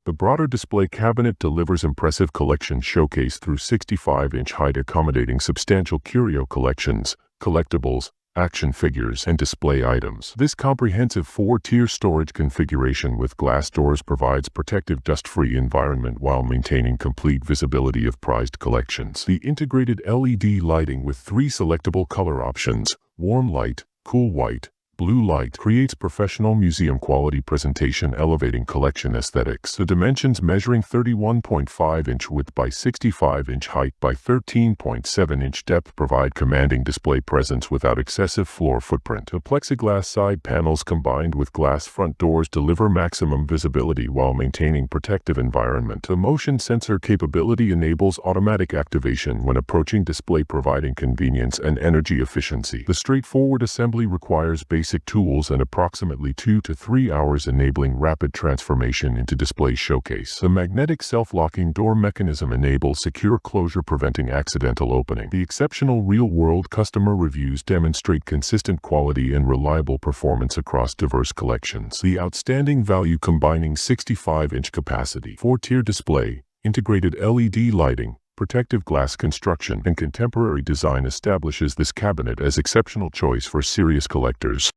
The BROTTAR display cabinet delivers impressive collection showcase through 65-inch height, accommodating substantial curio collections, collectibles, action figures, and display items. This comprehensive 4-tier storage configuration with glass doors provides protective dust-free environment while maintaining complete visibility of prized collections. The integrated LED lighting with 3 selectable color options, warm light, cool white, blue light, creates professional museum-quality presentation, elevating collection aesthetics. The dimensions, measuring 31.5-inch width by 65-inch height by 13.7-inch depth, provide commanding display presence without excessive floor footprint. The plexiglass side panels combined with glass front doors deliver maximum visibility while maintaining protective environment. The motion sensor capability enables automatic activation when approaching display, providing convenience and energy efficiency. The straightforward assembly requires basic tools and approximately 2 to 3 hours, enabling rapid transformation into display showcase. The magnetic self-locking door mechanism enables secure closure, preventing accidental opening. The exceptional real-world customer reviews demonstrate consistent quality and reliable performance across diverse collections. The outstanding value, combining 65-inch capacity, 4-tier display, integrated LED lighting, protective glass construction, and contemporary design, establishes this cabinet as exceptional choice for serious collectors.